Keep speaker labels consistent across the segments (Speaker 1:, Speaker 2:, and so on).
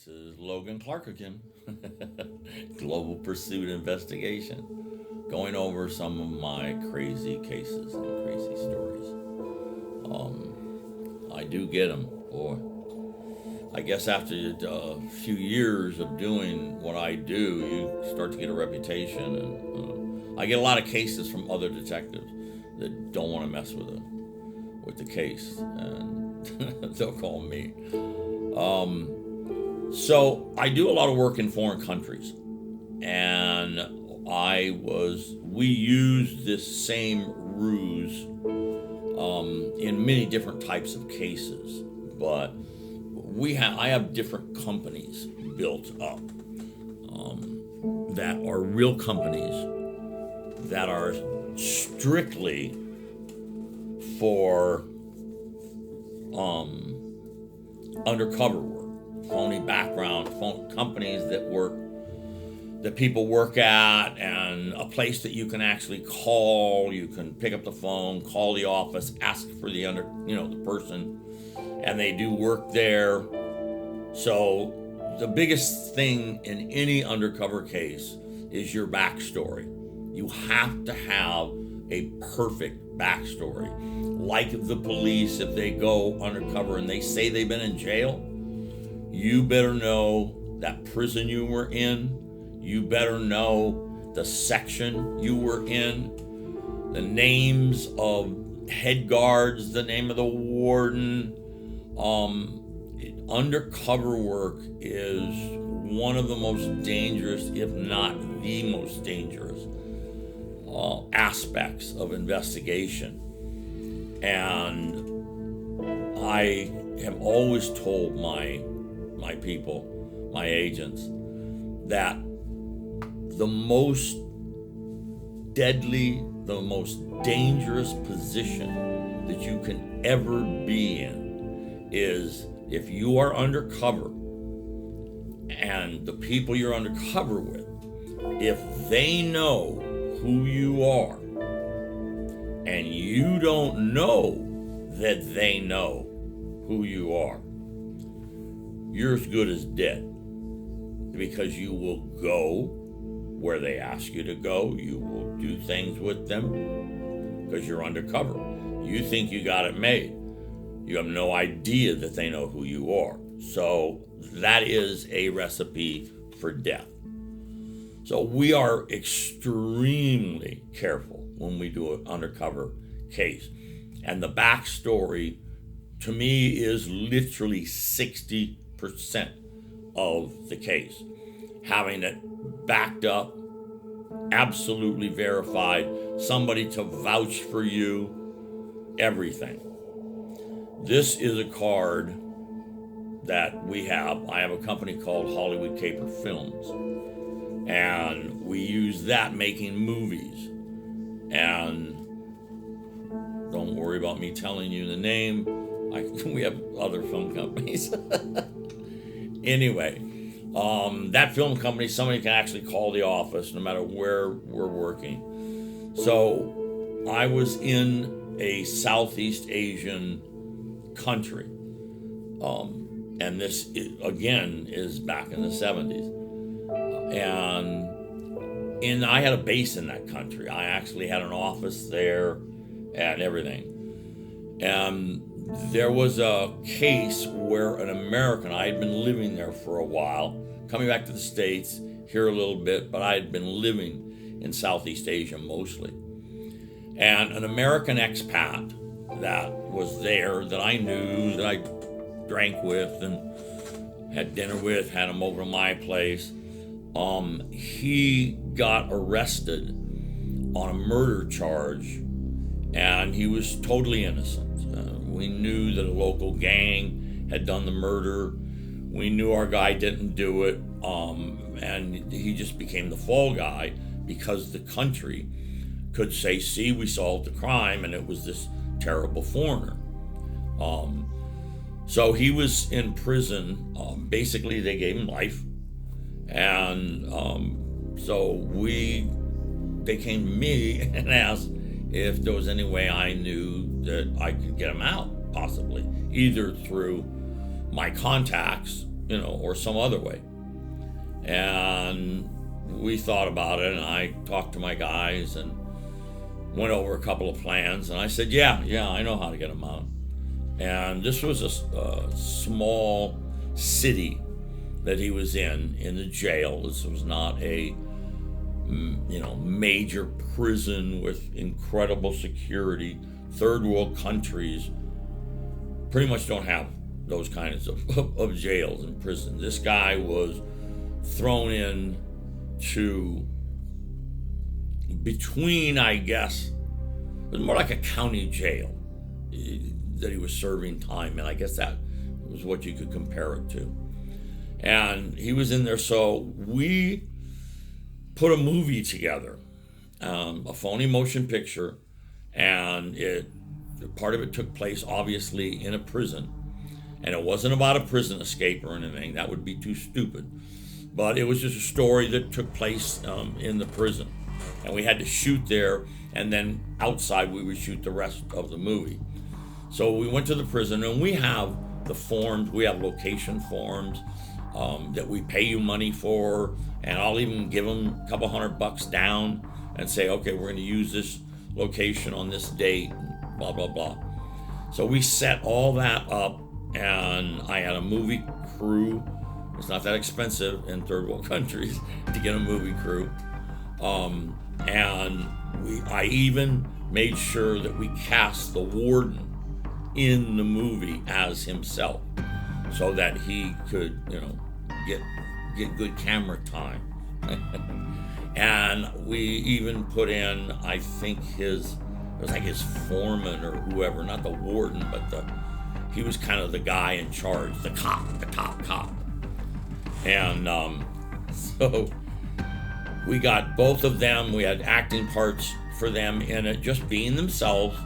Speaker 1: This is Logan Clarke again. Global Pursuit Investigation. Going over some of my crazy cases and crazy stories. I do get them, boy. I guess after a few years of doing what I do, you start to get a reputation, and I get a lot of cases from other detectives that don't want to mess with the case, and they'll call me. So I do a lot of work in foreign countries, and we use this same ruse in many different types of cases, but I have different companies built up that are real companies that are strictly for undercover work, phony background, companies that people work at, and a place that you can actually call. You can pick up the phone, call the office, ask for the person, and they do work there. So the biggest thing in any undercover case is your backstory. You have to have a perfect backstory. Like the police, if they go undercover and they say they've been in jail, you better know that prison you were in. You better know the section you were in, the names of head guards, the name of the warden. Undercover work is one of the most dangerous, if not the most dangerous, aspects of investigation. And I have always told my people, my agents, that the most deadly, the most dangerous position that you can ever be in is if you are undercover, and the people you're undercover with, if they know who you are and you don't know that they know who you are, you're as good as dead, because you will go where they ask you to go. You will do things with them because you're undercover. You think you got it made. You have no idea that they know who you are. So that is a recipe for death. So we are extremely careful when we do an undercover case. And the backstory, to me, is literally 60% of the case. Having it backed up, absolutely verified, somebody to vouch for you, everything. This is a card that we have. I have a company called Hollywood Caper Films, and we use that making movies. And don't worry about me telling you the name. We have other film companies. Anyway, that film company, somebody can actually call the office no matter where we're working. So I was in a Southeast Asian country, and this again is back in the 70s, and I had a base in that country. I actually had an office there and everything. And there was a case where an American, I had been living there for a while, coming back to the States here a little bit, but I had been living in Southeast Asia mostly. And an American expat that was there, that I knew, that I drank with and had dinner with, had him over to my place, he got arrested on a murder charge, and he was totally innocent. We knew that a local gang had done the murder. We knew our guy didn't do it, and he just became the fall guy because the country could say, see, we solved the crime, and it was this terrible foreigner. So he was in prison. Basically, they gave him life. And so they came to me and asked if there was any way I knew that I could get him out, possibly, either through my contacts, or some other way. And we thought about it, and I talked to my guys and went over a couple of plans, and I said, yeah, I know how to get him out. And this was a small city that he was in the jail. This was not a major prison with incredible security. Third world countries pretty much don't have those kinds of jails and prisons. This guy was thrown in to between, I guess, it was more like a county jail that he was serving time in. I guess that was what you could compare it to. And he was in there, so we put a movie together, a phony motion picture, and part of it took place obviously in a prison, and it wasn't about a prison escape or anything. That would be too stupid. But it was just a story that took place in the prison, and we had to shoot there, and then outside we would shoot the rest of the movie. So we went to the prison, and we have the forms, we have location forms that we pay you money for, and I'll even give them a couple $100 down and say, okay, we're going to use this location on this date, blah, blah, blah. So we set all that up, and I had a movie crew. It's not that expensive in third world countries to get a movie crew. And I even made sure that we cast the warden in the movie as himself so that he could, get good camera time. And we even put in, I think it was like his foreman or whoever, not the warden, but he was kind of the guy in charge, the top cop. And so we got both of them. We had acting parts for them in it, just being themselves,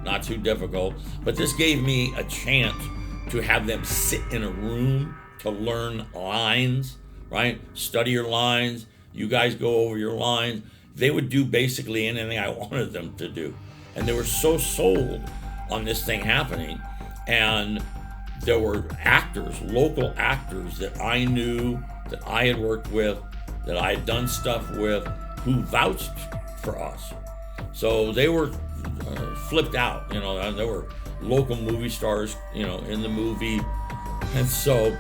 Speaker 1: not too difficult. But this gave me a chance to have them sit in a room to learn lines, right? Study your lines. You guys go over your lines. They would do basically anything I wanted them to do. And they were so sold on this thing happening. And there were actors, local actors that I knew, that I had worked with, that I had done stuff with, who vouched for us. So they were flipped out, there were local movie stars, in the movie. And so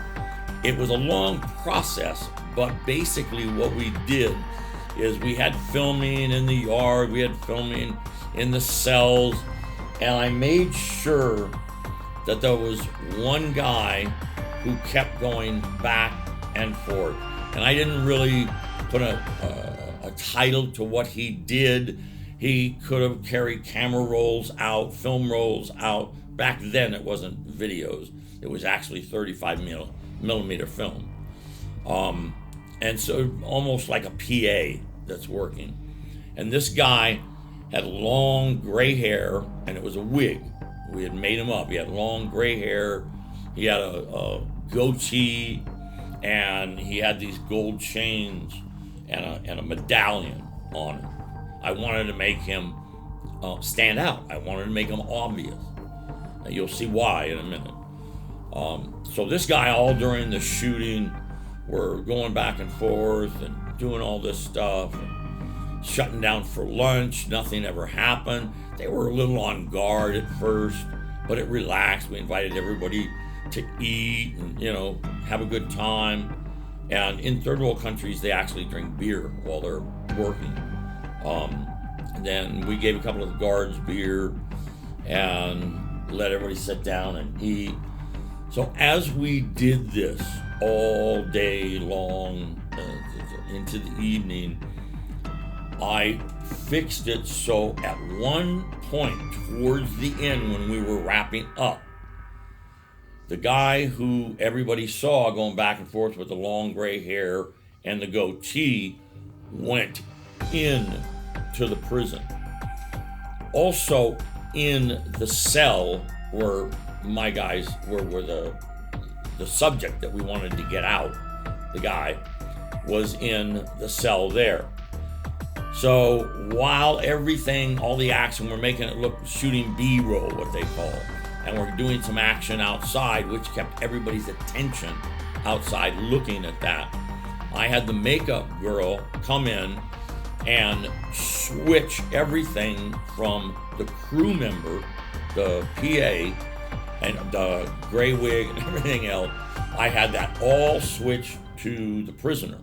Speaker 1: it was a long process, but basically what we did is we had filming in the yard, we had filming in the cells, and I made sure that there was one guy who kept going back and forth. And I didn't really put a title to what he did. He could have carried camera rolls out, film rolls out. Back then it wasn't videos. It was actually 35 millimeter film. And so almost like a PA that's working. And this guy had long gray hair, and it was a wig. We had made him up. He had long gray hair. He had a goatee, and he had these gold chains and a medallion on him. I wanted to make him stand out. I wanted to make him obvious. Now, you'll see why in a minute. So this guy, all during the shooting, were going back and forth and doing all this stuff, and shutting down for lunch. Nothing ever happened. They were a little on guard at first, but it relaxed. We invited everybody to eat and, have a good time. And in third world countries, they actually drink beer while they're working. And then we gave a couple of the guards beer and let everybody sit down and eat. So as we did this all day long into the evening, I fixed it so at one point towards the end when we were wrapping up, the guy who everybody saw going back and forth with the long gray hair and the goatee went in to the prison. Also in the cell where my guys were the subject that we wanted to get out, the guy was in the cell there. So while everything, all the action, we're making it look, shooting B-roll, what they call it, and we're doing some action outside, which kept everybody's attention outside looking at that. I had the makeup girl come in and switch everything from the crew member, the PA, and the gray wig and everything else. I had that all switched to the prisoner.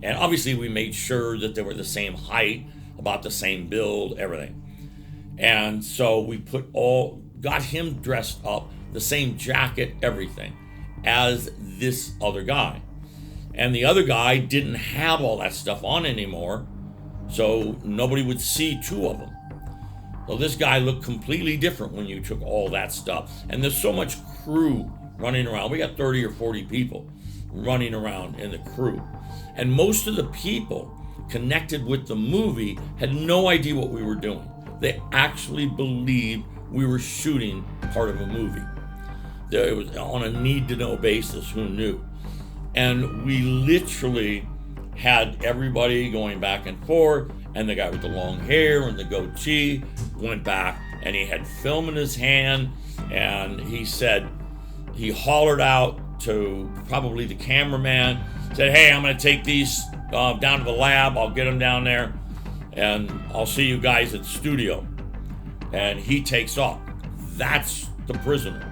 Speaker 1: And obviously we made sure that they were the same height, about the same build, everything. And so we got him dressed up, the same jacket, everything, as this other guy. And the other guy didn't have all that stuff on anymore, so nobody would see two of them. So this guy looked completely different when you took all that stuff. And there's so much crew running around. We got 30 or 40 people running around in the crew. And most of the people connected with the movie had no idea what we were doing. They actually believed we were shooting part of a movie. It was on a need-to-know basis, who knew? And we literally had everybody going back and forth, and the guy with the long hair and the goatee went back, and he had film in his hand, and he hollered out to probably the cameraman, said, "Hey, I'm going to take these down to the lab. I'll get them down there, and I'll see you guys at the studio." And he takes off. That's the prisoner.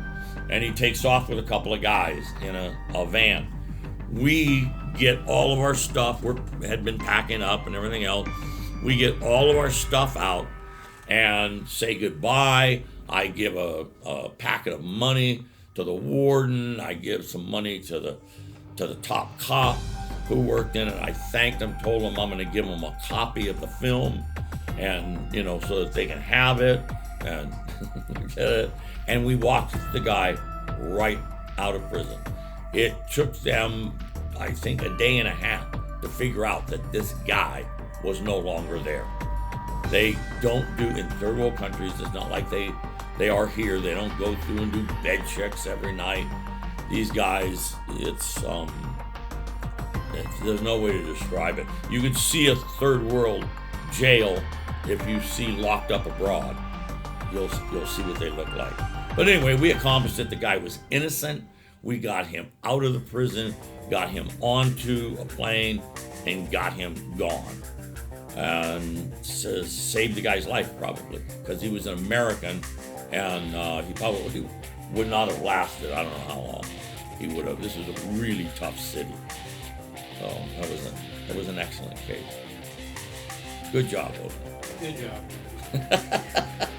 Speaker 1: And he takes off with a couple of guys in a van. We get all of our stuff. We had been packing up and everything else. We get all of our stuff out and say goodbye. I give a packet of money to the warden. I give some money to the top cop who worked in it. I thanked him, told him I'm going to give him a copy of the film, and so that they can have it and get it. And we walked the guy right out of prison. It took them, I think, a day and a half to figure out that this guy was no longer there. They don't do, in third world countries, it's not like they are here. They don't go through and do bed checks every night. These guys, there's no way to describe it. You could see a third world jail if you see Locked Up Abroad. You'll see what they look like. But anyway, we accomplished it. The guy was innocent. We got him out of the prison, got him onto a plane, and got him gone. And saved the guy's life, probably, because he was an American, and he probably would not have lasted. I don't know how long he would have. This is a really tough city. So that was an excellent case. Good job, Logan.
Speaker 2: Good job.